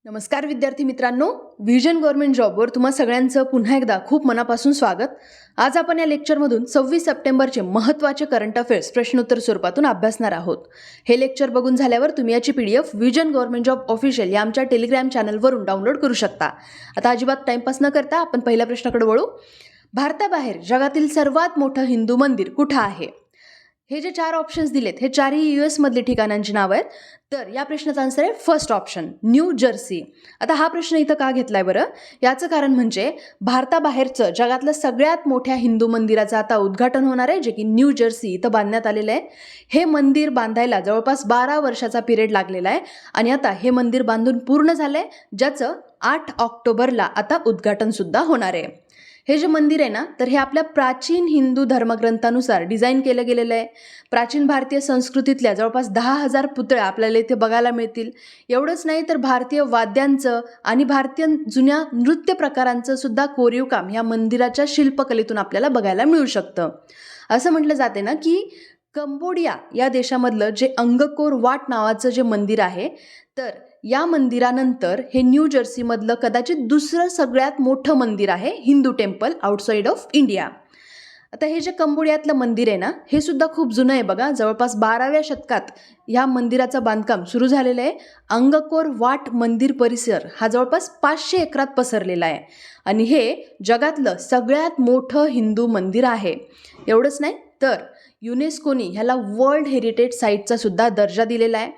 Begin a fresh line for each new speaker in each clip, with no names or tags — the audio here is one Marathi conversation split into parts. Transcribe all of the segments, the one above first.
नमस्कार विद्यार्थी मित्रांनो, व्हिजन गव्हर्नमेंट जॉबवर तुम्हा सगळ्यांचं पुन्हा एकदा खूप मनापासून स्वागत. आज आपण या लेक्चरमधून 26 सप्टेंबरचे महत्त्वाचे करंट अफेअर्स प्रश्नोत्तर स्वरूपातून अभ्यासणार आहोत. हे लेक्चर बघून झाल्यावर तुम्ही याची PDF vision government job official या आमच्या टेलिग्राम चॅनलवरून डाउनलोड करू शकता. आता अजिबात टाइमपास न करता आपण पहिल्या प्रश्नाकडे वळू. भारताबाहेर जगातील सर्वात मोठं हिंदू मंदिर कुठं आहे? हे जे 4 ऑप्शन्स दिलेत हे चारही US मधले ठिकाणांची नावं आहेत. तर या प्रश्नाचा आन्सर आहे फर्स्ट ऑप्शन, न्यू जर्सी. आता हा प्रश्न इथं का घेतलाय बरं? याचं कारण म्हणजे भारताबाहेरचं जगातलं सगळ्यात मोठ्या हिंदू मंदिराचं आता उद्घाटन होणार आहे, जे की न्यू जर्सी इथं बांधण्यात आलेलं आहे. हे मंदिर बांधायला जवळपास 12 वर्षाचा पिरियड लागलेला आहे आणि आता हे मंदिर बांधून पूर्ण झालंय, ज्याचं 8 ऑक्टोबरला आता उद्घाटन सुद्धा होणार आहे. हे जे मंदिर आहे ना, तर हे आपल्या प्राचीन हिंदू धर्मग्रंथानुसार डिझाईन केलं गेलेलं आहे. प्राचीन भारतीय संस्कृतीतल्या जवळपास 10,000 पुतळ्या आपल्याला इथे बघायला मिळतील. एवढंच नाही तर भारतीय वाद्यांचं आणि भारतीय जुन्या नृत्य प्रकारांचं सुद्धा कोरीव काम या मंदिराच्या शिल्पकलेतून आपल्याला बघायला मिळू शकतं. असं म्हटलं जाते ना की कंबोडिया या देशामधलं जे अंगकोर वाट नावाचं जे मंदिर आहे, तर या मंदिरानंतर हे न्यू जर्सीमधलं कदाचित दुसरं सगळ्यात मोठं मंदिर आहे, Hindu temple outside of India. आता हे जे कंबोडियातलं मंदिर आहे ना, हे सुद्धा खूप जुनं आहे बघा. जवळपास 12व्या शतकात या मंदिराचं बांधकाम सुरू झालेलं आहे. अंगकोर वाट मंदिर परिसर हा जवळपास 500 एकरात पसरलेला आहे आणि हे जगातलं सगळ्यात मोठं हिंदू मंदिर आहे. एवढंच नाही तर युनेस्कोनी ह्याला वर्ल्ड हेरिटेज साईटचा सुद्धा दर्जा दिलेला आहे.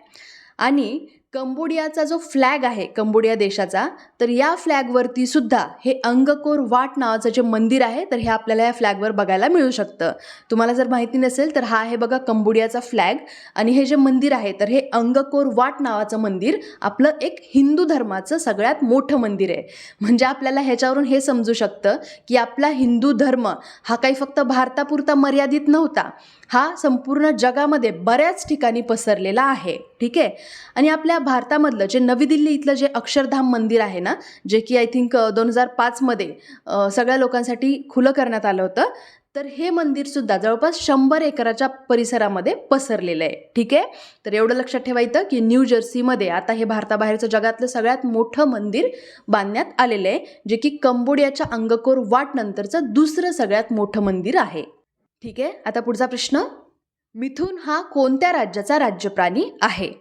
आणि कंबोडियाचा जो फ्लॅग आहे कंबोडिया देशाचा, तर या फ्लॅगवरती सुद्धा हे अंगकोर वाट नावाचं जे मंदिर आहे, तर हे आपल्याला या फ्लॅगवर बघायला मिळू शकतं. तुम्हाला जर माहिती नसेल तर हा आहे बघा कंबोडियाचा फ्लॅग आणि हे जे मंदिर आहे तर हे अंगकोर वाट नावाचं मंदिर आपलं एक हिंदू धर्माचं सगळ्यात मोठं मंदिर आहे. म्हणजे आपल्याला ह्याच्यावरून हे समजू शकतं की आपला हिंदू धर्म हा काही फक्त भारतापुरता मर्यादित नव्हता, हा संपूर्ण जगामध्ये बऱ्याच ठिकाणी पसरलेला आहे. ठीक आहे. आणि आपल्या भारतामधलं जे नवी दिल्ली इथलं जे अक्षरधाम मंदिर आहे ना, जे की आय थिंक 2005 मध्ये सगळ्या लोकांसाठी खुलं करण्यात आलं होतं, तर हे मंदिरसुद्धा जवळपास 100 एकराच्या परिसरामध्ये पसरलेलं आहे. ठीक आहे. तर एवढं लक्षात ठेवायचं की न्यू जर्सीमध्ये आता हे भारताबाहेरचं जगातलं सगळ्यात मोठं मंदिर बांधण्यात आलेलं आहे, जे की कंबोडियाच्या अंगकोर वाट नंतरचं दुसरं सगळ्यात मोठं मंदिर आहे. ठीक आहे. आता पुढचा प्रश्न, मिथुन हा कोणत्या राज्याचा राज्यप्राणी आहे?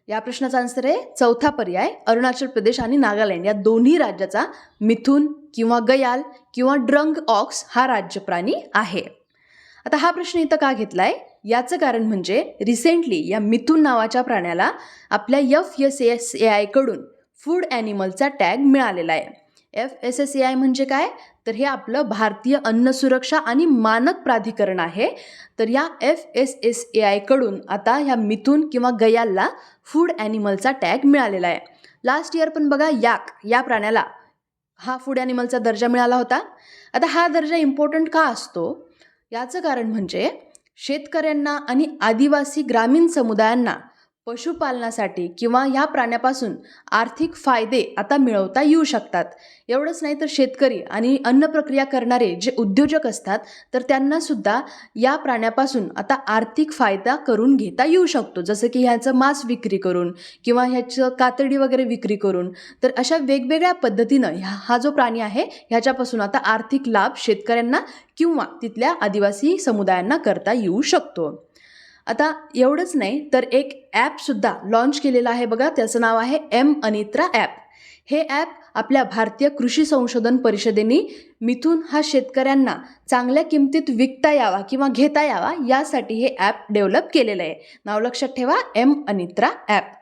या प्रश्नाचा आन्सर आहे चौथा पर्याय, अरुणाचल प्रदेश आणि नागालँड या दोन्ही राज्याचा मिथुन किंवा गयाल किंवा ड्रंग ऑक्स हा राज्यप्राणी आहे. आता हा प्रश्न इथं का घेतलाय? याचं कारण म्हणजे रिसेंटली या मिथुन नावाच्या प्राण्याला आपल्या FSSAI कडून फूड ॲनिमलचा टॅग मिळालेला आहे. FSSAI म्हणजे काय? तर हे आपलं भारतीय अन्न सुरक्षा आणि मानक प्राधिकरण आहे. तर या FSSAI कडून आता ह्या मिथुन किंवा गयालला फूड ॲनिमलचा टॅग मिळालेला आहे. लास्ट इयर पण बघा या प्राण्याला हा फूड ॲनिमलचा दर्जा मिळाला होता. आता हा दर्जा इम्पॉर्टंट का असतो? याचं कारण म्हणजे शेतकऱ्यांना आणि आदिवासी ग्रामीण समुदायांना पशुपालनासाठी किंवा ह्या प्राण्यापासून आर्थिक फायदे आता मिळवता येऊ शकतात. एवढंच नाही तर शेतकरी आणि अन्न प्रक्रिया करणारे जे उद्योजक असतात, तर त्यांनासुद्धा या प्राण्यापासून आता आर्थिक फायदा करून घेता येऊ शकतो. जसं की ह्याचं मांस विक्री करून किंवा ह्याचं कातडी वगैरे विक्री करून. तर अशा वेगवेगळ्या पद्धतीनं हा जो प्राणी आहे ह्याच्यापासून आता आर्थिक लाभ शेतकऱ्यांना किंवा तिथल्या आदिवासी समुदायांना करता येऊ शकतो. आता एवढंच नाही तर एक ॲपसुद्धा लॉन्च केलेलं आहे बघा, त्याचं नाव आहे M-अनित्रा ॲप. हे ॲप आपल्या भारतीय कृषी संशोधन परिषदेने मिथुन हा शेतकऱ्यांना चांगल्या किमतीत विकता यावा किंवा घेता यावा यासाठी हे ॲप डेव्हलप केलेलं आहे. नाव लक्षात ठेवा, M-अनित्रा ॲप.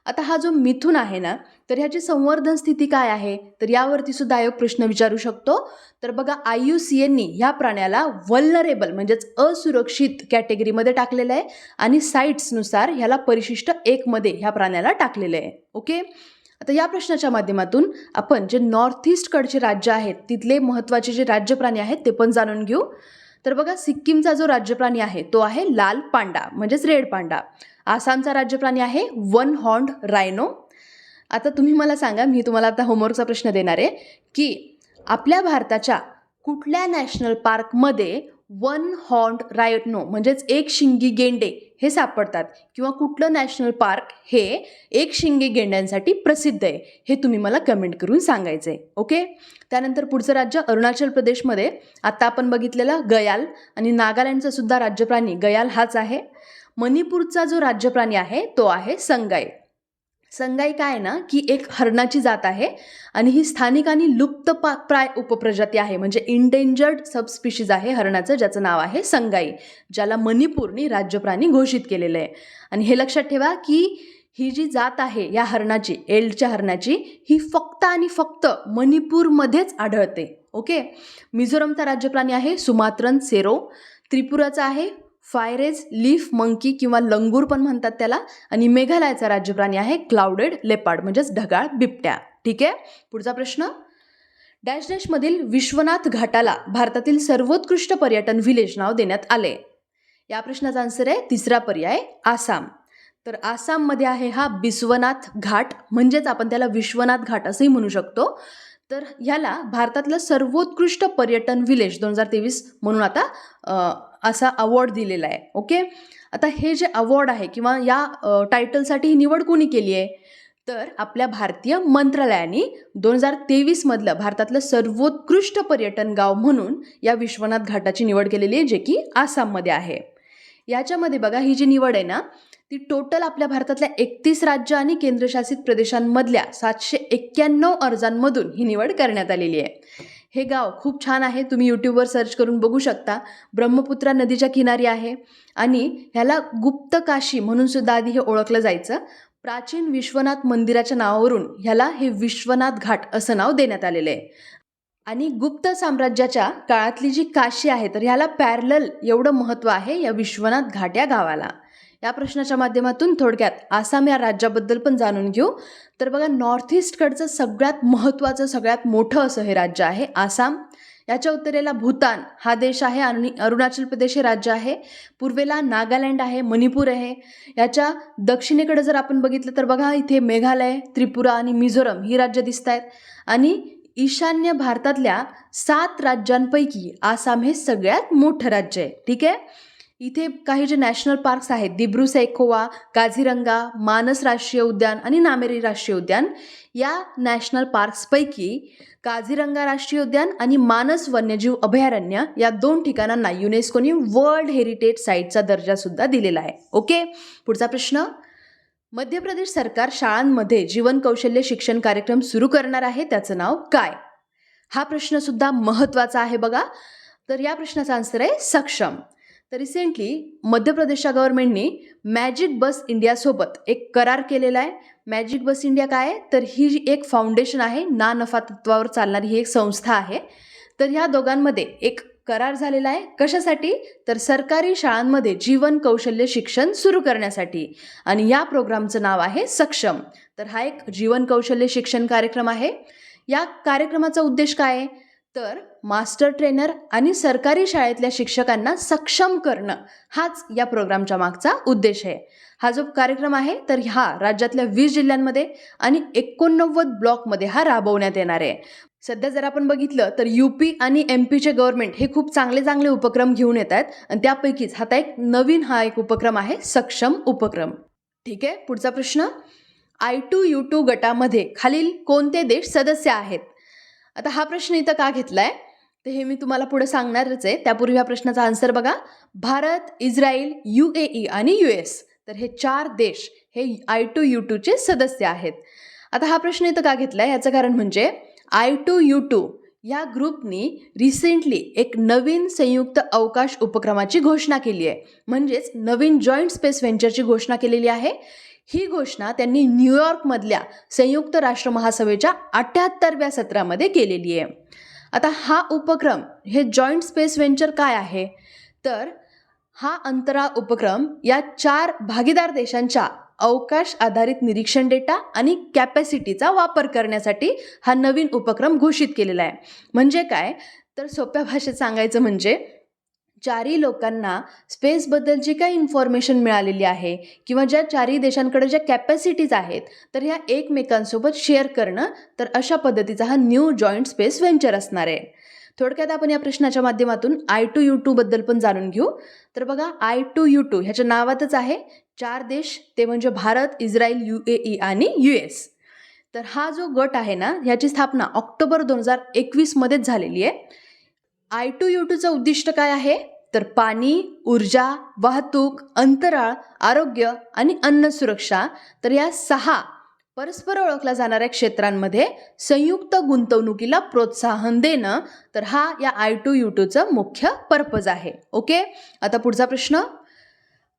आता हा जो मिथुन आहे ना, तर ह्याची संवर्धन स्थिती काय आहे? तर यावरती सुद्धा आयोग प्रश्न विचारू शकतो. तर बघा IUCNनी ह्या प्राण्याला वल्नरेबल म्हणजेच असुरक्षित कॅटेगरीमध्ये टाकलेलं आहे आणि साईट्सनुसार ह्याला परिशिष्ट 1 मध्ये ह्या प्राण्याला टाकलेलं आहे. ओके. आता या प्रश्नाच्या माध्यमातून आपण जे नॉर्थ ईस्टकडचे राज्य आहेत तिथले महत्त्वाचे जे राज्यप्राणी आहेत ते पण जाणून घेऊ. तर बघा, सिक्कीमचा जो राज्यप्राणी आहे तो आहे लाल पांडा म्हणजेच रेड पांडा. आसामचा राज्यप्राणी आहे वन हॉर्न्ड रायनो. आता तुम्ही मला सांगा, मी तुम्हाला आता होमवर्कचा प्रश्न देणार आहे की आपल्या भारताच्या कुठल्या नॅशनल पार्कमध्ये वन हॉर्न्ड रायनो म्हणजेच एक शिंगी गेंडे हे सापडतात किंवा कुठलं नॅशनल पार्क हे एक शिंगी गेंड्यांसाठी प्रसिद्ध आहे हे तुम्ही मला कमेंट करून सांगायचं आहे. ओके. त्यानंतर पुढचं राज्य अरुणाचल प्रदेशमध्ये आता आपण बघितलेलं गयाल आणि नागालँडचा सुद्धा राज्यप्राणी गयाल हाच आहे. मणिपूरचा जो राज्यप्राणी आहे तो आहे संगाई. संगाई काय आहे ना की एक हरणाची जात आहे आणि ही स्थानिक आणि लुप्त प्राय उपप्रजाती आहे, म्हणजे इंडेंजर्ड सबस्पिशीज आहे हरणाचं, ज्याचं नाव आहे संगाई, ज्याला मणिपूरने राज्यप्राणी घोषित केलेलं आहे. आणि हे लक्षात ठेवा की ही जी जात आहे या हरणाची, एल्डच्या हरणाची, ही फक्त आणि फक्त मणिपूरमध्येच आढळते. ओके. मिझोरमचा राज्यप्राणी आहे सुमात्रन सेरो. त्रिपुराचा आहे फायरेज लीफ मंकी किंवा लंगूर पण म्हणतात त्याला. आणि मेघालयाचा राज्यप्राणी आहे क्लाउडेड लेपार्ड म्हणजेच ढगाळ बिबट्या. ठीक आहे. पुढचा प्रश्न, डॅश डॅशमधील विश्वनाथ घाटाला भारतातील सर्वोत्कृष्ट पर्यटन व्हिलेज नाव देण्यात आले. या प्रश्नाचा आन्सर आहे तिसरा पर्याय आसाम. तर आसाममध्ये आहे हा बिस्वनाथ घाट, म्हणजेच आपण त्याला विश्वनाथ घाट असंही म्हणू शकतो. तर ह्याला भारतातलं सर्वोत्कृष्ट पर्यटन व्हिलेज 2023 म्हणून आता असा अवॉर्ड दिलेला आहे. ओके. आता हे जे अवॉर्ड आहे किंवा या टायटलसाठी ही निवड कोणी केली आहे, तर आपल्या भारतीय मंत्रालयाने 2023 मधलं भारतातलं सर्वोत्कृष्ट पर्यटन गाव म्हणून या विश्वनाथ घाटाची निवड केलेली आहे, जे की आसाममध्ये आहे. याच्यामध्ये बघा ही जी निवड आहे ना ती टोटल आपल्या भारतातल्या 31 राज्य आणि केंद्रशासित प्रदेशांमधल्या 791 अर्जांमधून ही निवड करण्यात आलेली आहे. हे गाव खूप छान आहे, तुम्ही यूट्यूबवर सर्च करून बघू शकता. ब्रह्मपुत्रा नदीच्या किनारी आहे आणि ह्याला गुप्त काशी म्हणून सुद्धा आधी हे ओळखलं जायचं. प्राचीन विश्वनाथ मंदिराच्या नावावरून ह्याला हे विश्वनाथ घाट असं नाव देण्यात आलेलं आहे. आणि गुप्त साम्राज्याच्या काळातली जी काशी आहे तर ह्याला पॅरलल एवढं महत्त्व आहे या विश्वनाथ घाट या गावाला. या प्रश्नाच्या माध्यमातून थोडक्यात आसाम या राज्याबद्दल पण जाणून घेऊ. तर बघा नॉर्थ ईस्टकडचं सगळ्यात महत्त्वाचं सगळ्यात मोठं असं हे राज्य आहे आसाम. याच्या उत्तरेला भूतान हा देश आहे आणि अरुणाचल प्रदेश हे राज्य आहे. पूर्वेला नागालँड आहे, मणिपूर आहे. याच्या दक्षिणेकडे जर आपण बघितलं तर बघा इथे मेघालय, त्रिपुरा आणि मिझोरम ही राज्य दिसत आहेत. आणि ईशान्य भारतातल्या 7 राज्यांपैकी आसाम हे सगळ्यात मोठं राज्य आहे. ठीक आहे. इथे काही जे नॅशनल पार्क्स आहेत, दिब्रू सैखोवा, काझीरंगा, मानस राष्ट्रीय उद्यान आणि नामेरी राष्ट्रीय उद्यान, या नॅशनल पार्क्सपैकी काझीरंगा राष्ट्रीय उद्यान आणि मानस वन्यजीव अभयारण्य या 2 ठिकाणांना युनेस्कोने वर्ल्ड हेरिटेज साईटचा दर्जा सुद्धा दिलेला आहे. ओके. पुढचा प्रश्न, मध्य प्रदेश सरकार शाळांमध्ये जीवन कौशल्य शिक्षण कार्यक्रम सुरू करणार आहे, त्याचं नाव काय? हा प्रश्न सुद्धा महत्त्वाचा आहे बघा. तर या प्रश्नाचा आन्सर आहे सक्षम. तर रिसेंटली मध्य प्रदेशच्या गव्हर्नमेंटने मॅजिक बस इंडियासोबत एक करार केलेला आहे. मॅजिक बस इंडिया काय आहे, तर ही जी एक फाउंडेशन आहे, ना नफा तत्वावर चालणारी ही एक संस्था आहे. तर ह्या दोघांमध्ये एक करार झालेला आहे. कशासाठी, तर सरकारी शाळांमध्ये जीवन कौशल्य शिक्षण सुरू करण्यासाठी. आणि या प्रोग्रामचं नाव आहे सक्षम. तर हा एक जीवन कौशल्य शिक्षण कार्यक्रम आहे. या कार्यक्रमाचा उद्देश काय आहे, तर मास्टर ट्रेनर आणि सरकारी शाळेतल्या शिक्षकांना सक्षम करणं हाच या प्रोग्रामच्या मागचा उद्देश आहे. हा जो कार्यक्रम आहे तर हा राज्यातल्या 20 जिल्ह्यांमध्ये आणि 89 ब्लॉकमध्ये हा राबवण्यात येणार आहे. सध्या जर आपण बघितलं तर UP आणि MP गव्हर्नमेंट हे खूप चांगले चांगले उपक्रम घेऊन येत आहेत आणि त्यापैकीच आता एक नवीन हा एक उपक्रम आहे सक्षम उपक्रम. ठीक आहे. पुढचा प्रश्न, I2U2 गटामध्ये खालील कोणते देश सदस्य आहेत? आता हा प्रश्न इथं का घेतलाय तर हे मी तुम्हाला पुढे सांगणारच आहे. त्यापूर्वी ह्या प्रश्नाचा आन्सर बघा. भारत, इस्रायल, UAE आणि US, तर हे 4 देश हे I2U2चे सदस्य आहेत. आता हा प्रश्न इथं का घेतलाय याचं कारण म्हणजे I2U2 या ग्रुपनी रिसेंटली एक नवीन संयुक्त अवकाश उपक्रमाची घोषणा केली आहे, म्हणजेच नवीन जॉईंट स्पेस व्हेंचरची घोषणा केलेली आहे. ही घोषणा त्यांनी न्यूयॉर्कमधल्या संयुक्त राष्ट्र महासभेच्या 78व्या सत्रामध्ये केलेली आहे. आता हा उपक्रम हे जॉईंट स्पेस व्हेंचर काय आहे, तर हा अंतराळ उपक्रम या 4 भागीदार देशांच्या अवकाश आधारित निरीक्षण डेटा आणि कॅपॅसिटीचा वापर करण्यासाठी हा नवीन उपक्रम घोषित केलेला आहे. म्हणजे काय, तर सोप्या भाषेत सांगायचं म्हणजे 4ही लोकांना स्पेसबद्दल जी काही इन्फॉर्मेशन मिळालेली आहे किंवा ज्या 4ही देशांकडे ज्या कॅपॅसिटीज आहेत तर ह्या एकमेकांसोबत शेअर करणं, तर अशा पद्धतीचा हा न्यू जॉईंट स्पेस व्हेंचर असणार आहे. थोडक्यात आपण या प्रश्नाच्या माध्यमातून I2U2 बद्दल पण जाणून घेऊ. तर बघा I2U2 ह्याच्या नावातच आहे 4 देश, ते म्हणजे भारत, इस्रायल, UAE आणि US. तर हा जो गट आहे ना, ह्याची स्थापना ऑक्टोबर 2021 मध्येच झालेली आहे. I2U2चं उद्दिष्ट काय आहे? तर पाणी, ऊर्जा, वाहतूक, अंतराळ, आरोग्य आणि अन्न सुरक्षा, तर या 6 परस्पर ओळखल्या जाणाऱ्या क्षेत्रांमध्ये संयुक्त गुंतवणुकीला प्रोत्साहन देणं, तर हा या I2U2चं मुख्य पर्पज आहे. ओके, आता पुढचा प्रश्न.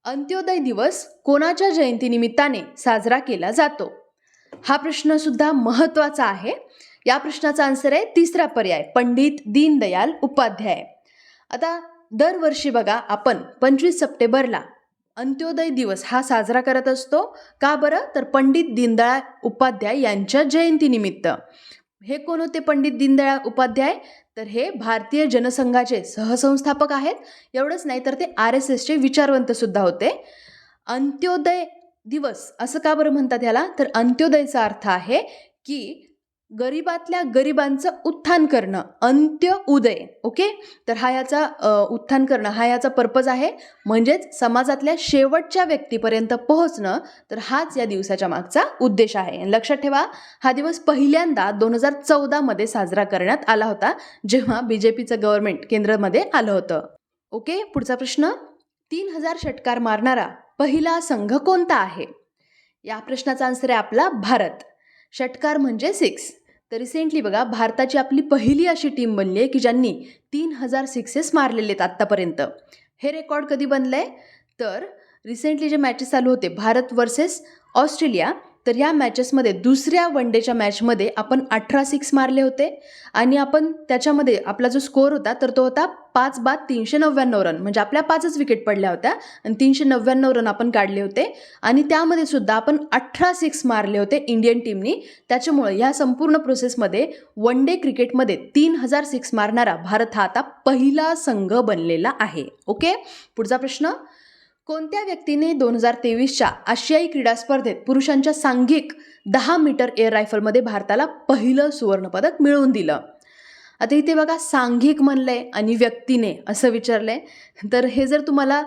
अंत्योदय दिवस कोणाच्या जयंतीनिमित्ताने साजरा केला जातो? हा प्रश्न सुद्धा महत्त्वाचा आहे. या प्रश्नाचा आन्सर आहे तिसरा पर्याय, पंडित दीनदयाल उपाध्याय. आता दरवर्षी बघा आपण 25 सप्टेंबरला अंत्योदय दिवस हा साजरा करत असतो. का बरं? तर पंडित दीनदयाळ उपाध्याय यांच्या जयंतीनिमित्त. हे कोण होते पंडित दीनदयाळ उपाध्याय? तर हे भारतीय जनसंघाचे सहसंस्थापक आहेत. एवढंच नाही तर ते RSSचे विचारवंत सुद्धा होते. अंत्योदय दिवस असं का बरं म्हणतात याला? तर अंत्योदयचा अर्थ आहे की गरिबातल्या गरिबांचं उत्थान करणं, अंत्य उदय. ओके, तर हा याचा उत्थान करणं हा याचा पर्पज आहे, म्हणजेच समाजातल्या शेवटच्या व्यक्तीपर्यंत पोहोचणं. तर हाच या दिवसाच्या मागचा उद्देश आहे. लक्षात ठेवा, हा दिवस पहिल्यांदा 2014 मध्ये साजरा करण्यात आला होता, जेव्हा BJPचं गव्हर्नमेंट केंद्रामध्ये आलं होतं. ओके, पुढचा प्रश्न. 3000 षटकार मारणारा पहिला संघ कोणता आहे? या प्रश्नाचा आन्सर आहे आपला भारत. षटकार म्हणजे 6. तर रिसेंटली बघा भारताची आपली पहिली अशी टीम बनली आहे की ज्यांनी 3000 सिक्सेस मारलेले आहेत आत्तापर्यंत. हे रेकॉर्ड कधी बनलंय? तर रिसेंटली जे मॅचेस चालू होते भारत वर्सेस ऑस्ट्रेलिया, तर या मॅचेसमध्ये दुसऱ्या वन डेच्या मॅचमध्ये आपण 18 सिक्स मारले होते आणि आपण त्याच्यामध्ये आपला जो स्कोअर होता तर तो होता 5 बाद 399 रन. म्हणजे आपल्या 5च विकेट पडल्या होत्या आणि 399 रन आपण काढले होते आणि त्यामध्ये सुद्धा आपण 18 सिक्स मारले होते इंडियन टीमनी. त्याच्यामुळे या संपूर्ण प्रोसेसमध्ये वन डे क्रिकेटमध्ये 3000 सिक्स मारणारा भारत हा आता पहिला संघ बनलेला आहे. ओके, पुढचा प्रश्न. कोणत्या व्यक्तीने 2023च्या आशियाई क्रीडा स्पर्धेत पुरुषांच्या सांघिक 10 मीटर एअर रायफलमध्ये भारताला पहिलं सुवर्णपदक मिळवून दिलं? आता इथे बघा सांघिक म्हणलंय आणि व्यक्तीने असं विचारलंय. तर हे जर तुम्हाला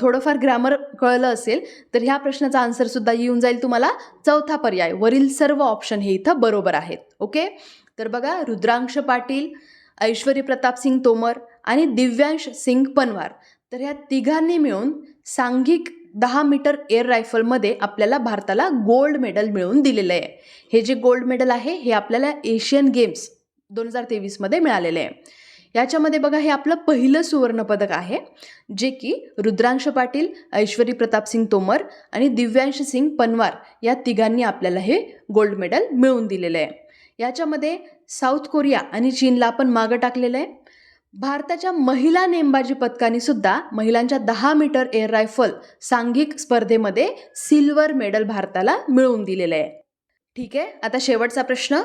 थोडंफार ग्रामर कळलं असेल तर ह्या प्रश्नाचा आन्सर सुद्धा येऊन जाईल तुम्हाला चौथा पर्याय. वरील सर्व ऑप्शन हे इथं बरोबर आहेत. ओके, तर बघा रुद्रांश पाटील, ऐश्वरी प्रताप सिंग तोमर आणि दिव्यांश सिंग पनवार, तर ह्या तिघांनी मिळून सांघिक 10 मीटर एअर रायफलमध्ये आपल्याला भारताला गोल्ड मेडल मिळवून दिलेलं आहे. हे जे गोल्ड मेडल आहे हे आपल्याला एशियन गेम्स 2023 मध्ये मिळालेलं आहे. याच्यामध्ये बघा हे आपलं पहिलं सुवर्णपदक आहे, जे की रुद्रांश पाटील, ऐश्वरी प्रताप सिंग तोमर आणि दिव्यांश सिंग पनवार या तिघांनी आपल्याला हे गोल्ड मेडल मिळवून दिलेलं आहे. याच्यामध्ये साऊथ कोरिया आणि चीनला आपण मागं टाकलेलं आहे. भारताच्या महिला नेमबाजी पथकाने सुद्धा महिलांच्या 10 मीटर एअर रायफल सांघिक स्पर्धेमध्ये सिल्वर मेडल भारताला मिळवून दिलेलं आहे. ठीक आहे, आता शेवटचा प्रश्न.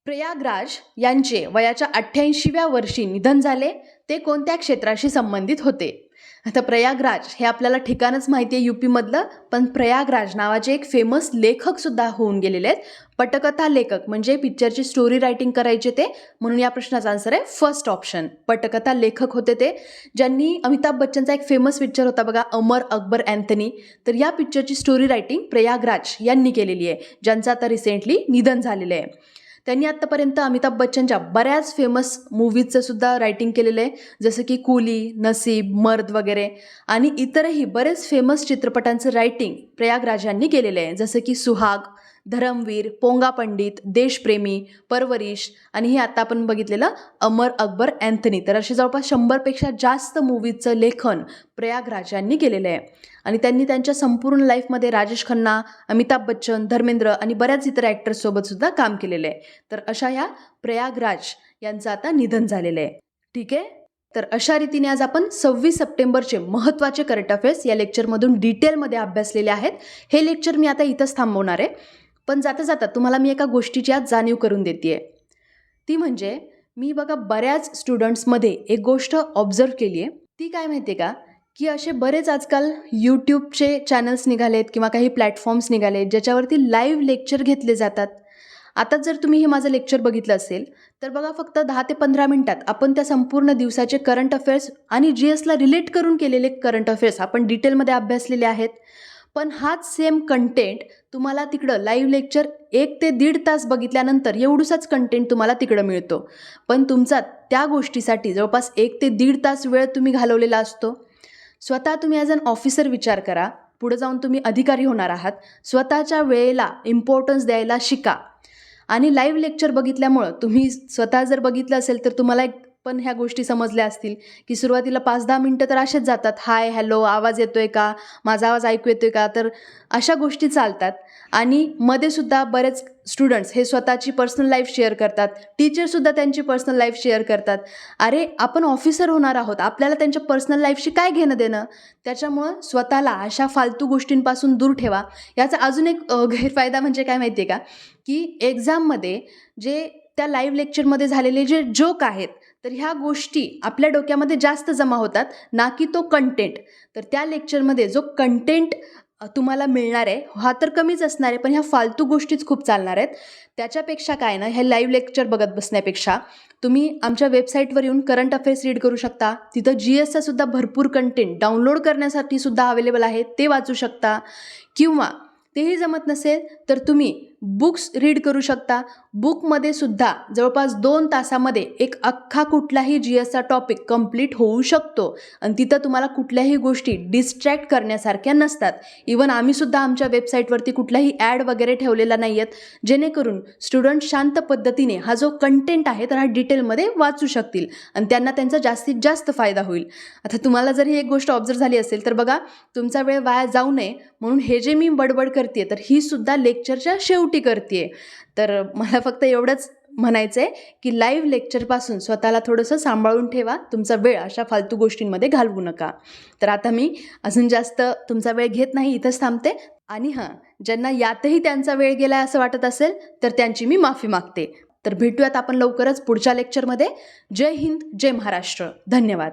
प्रयागराज यांचे वयाच्या 88व्या वर्षी निधन झाले, ते कोणत्या क्षेत्राशी संबंधित होते? आता प्रयागराज हे आपल्याला ठिकाणच माहिती आहे UP मधलं, पण प्रयागराज नावाचे एक फेमस लेखक सुद्धा होऊन गेलेले आहेत. पटकथा लेखक म्हणजे पिक्चरची स्टोरी रायटिंग करायचे ते, म्हणून या प्रश्नाचा आन्सर आहे फर्स्ट ऑप्शन. पटकथा लेखक होते ते, ज्यांनी अमिताभ बच्चनचा एक फेमस पिक्चर होता बघा अमर अकबर अँथनी, तर या पिक्चरची स्टोरी रायटिंग प्रयागराज यांनी केलेली आहे, ज्यांचं आता रिसेंटली निधन झालेलं आहे. त्यांनी आत्तापर्यंत अमिताभ बच्चनच्या बऱ्याच फेमस मूवीजचं सुद्धा रायटिंग केलेलं आहे, जसं की कुली, नसीब, मर्द वगैरे, आणि इतरही बरेच फेमस चित्रपटांचं रायटिंग प्रयागराज यांनी केलेलं आहे, जसं की सुहाग, धरमवीर, पोंगा पंडित, देशप्रेमी, परवरिश आणि हे आता आपण बघितलेलं अमर अकबर अँथनी. तर असे जवळपास 100पेक्षा जास्त मूवीजचं लेखन प्रयागराज यांनी केलेलं आहे. आणि त्यांनी त्यांच्या संपूर्ण लाईफमध्ये राजेश खन्ना, अमिताभ बच्चन, धर्मेंद्र आणि बऱ्याच इतर ॲक्टर्ससोबत सुद्धा काम केलेलं आहे. तर अशा ह्या प्रयागराज यांचं आता निधन झालेलं आहे. ठीक आहे, तर अशा रीतीने आज आपण 26 सप्टेंबरचे महत्त्वाचे करंट अफेअर्स या लेक्चरमधून डिटेलमध्ये अभ्यासलेले आहेत. हे लेक्चर मी आता इथंच थांबवणार आहे, पण जाता जाता तुम्हाला मी एका गोष्टीची आज जाणीव करून देते आहे. ती म्हणजे मी बघा बऱ्याच स्टुडंट्समध्ये एक गोष्ट ऑब्झर्व केली आहे. ती काय माहिती आहे का, की असे बरेच आजकाल यूट्यूबचे चॅनल्स निघालेत किंवा काही प्लॅटफॉर्म्स निघालेत ज्याच्यावरती लाईव्ह लेक्चर घेतले जातात. आता जर तुम्ही हे माझं लेक्चर बघितलं असेल तर बघा, फक्त 10 ते 15 मिनिटात आपण त्या संपूर्ण दिवसाचे करंट अफेअर्स आणि GSला रिलेट करून केलेले करंट अफेअर्स आपण डिटेलमध्ये अभ्यासलेले आहेत. पण हाच सेम कंटेंट तुम्हाला तिकडं लाईव्ह लेक्चर 1 ते 1.5 तास बघितल्यानंतर एवढूसाच कंटेंट तुम्हाला तिकडं मिळतो. पण तुमचा त्या गोष्टीसाठी जवळपास 1 ते 1.5 तास वेळ तुम्ही घालवलेला असतो. स्वतः तुम्ही ॲज अन ऑफिसर विचार करा. पुढे जाऊन तुम्ही अधिकारी होणार आहात. स्वतःच्या वेळेला इम्पॉर्टन्स द्यायला शिका. आणि लाईव्ह लेक्चर बघितल्यामुळं तुम्ही स्वतः जर बघितलं असेल तर तुम्हाला एक पण ह्या गोष्टी समजल्या असतील की सुरुवातीला 5-10 मिनटं तर असेच जातात. हाय, हॅलो, आवाज येतोय का, माझा आवाज ऐकू येतोय का, तर अशा गोष्टी चालतात. आणि मध्ये सुद्धा बरेच स्टुडंट्स हे स्वतःची पर्सनल लाईफ शेअर करतात. टीचरसुद्धा त्यांची पर्सनल लाईफ शेअर करतात. अरे, आपण ऑफिसर होणार आहोत, आपल्याला त्यांच्या पर्सनल लाईफशी काय घेणं देणं. त्याच्यामुळं स्वतःला अशा फालतू गोष्टींपासून दूर ठेवा. याचा अजून एक गैरफायदा म्हणजे काय माहिती आहे का, की एक्झाममध्ये जे त्या लाईव्ह लेक्चरमध्ये झालेले जे जोक आहेत, तर ह्या गोष्टी आपल्या डोक्यामध्ये जास्त जमा होतात, ना की तो कंटेंट. तर त्या लेक्चरमध्ये जो कंटेंट तुम्हाला मिळणार आहे हा तर कमीच असणार आहे, पण ह्या फालतू गोष्टीच खूप चालणार आहेत. त्याच्यापेक्षा काय ना, ह्या लाईव्ह लेक्चर बघत बसण्यापेक्षा तुम्ही आमच्या वेबसाईटवर येऊन करंट अफेअर्स रीड करू शकता. तिथं GSचा सुद्धा भरपूर कंटेंट डाउनलोड करण्यासाठी सुद्धा अवेलेबल आहे, ते वाचू शकता. किंवा तेही जमत नसेल तर तुम्ही बुक्स रीड करू शकता. बुकमध्ये सुद्धा जवळपास 2 तासामध्ये एक अख्खा कुठलाही GSचा टॉपिक कंप्लीट होऊ शकतो. आणि तिथं तुम्हाला कुठल्याही गोष्टी डिस्ट्रॅक्ट करण्यासारख्या नसतात. इवन आम्हीसुद्धा आमच्या वेबसाईटवरती कुठलाही ॲड वगैरे ठेवलेला नाही आहेत, जेणेकरून स्टुडंट शांत पद्धतीने हा जो कंटेंट आहे तर हा डिटेलमध्ये वाचू शकतील आणि त्यांना त्यांचा जास्तीत जास्त फायदा होईल. आता तुम्हाला जर ही एक गोष्ट ऑब्झर्व झाली असेल तर बघा, तुमचा वेळ वाया जाऊ नये म्हणून हे जे मी बडबड करते तर ही सुद्धा लेक्चरच्या शेवटी करते. तर मला फक्त एवढंच म्हणायचं आहे की लाईव्ह लेक्चरपासून स्वतःला थोडंसं सांभाळून ठेवा. तुमचा वेळ अशा फालतू गोष्टींमध्ये घालवू नका. तर आता मी अजून जास्त तुमचा वेळ घेत नाही, इथंच थांबते. आणि हां, ज्यांना यातही त्यांचा वेळ गेला असं वाटत असेल तर त्यांची मी माफी मागते. तर भेटूयात आपण लवकरच पुढच्या लेक्चरमध्ये. जय हिंद, जय महाराष्ट्र. धन्यवाद.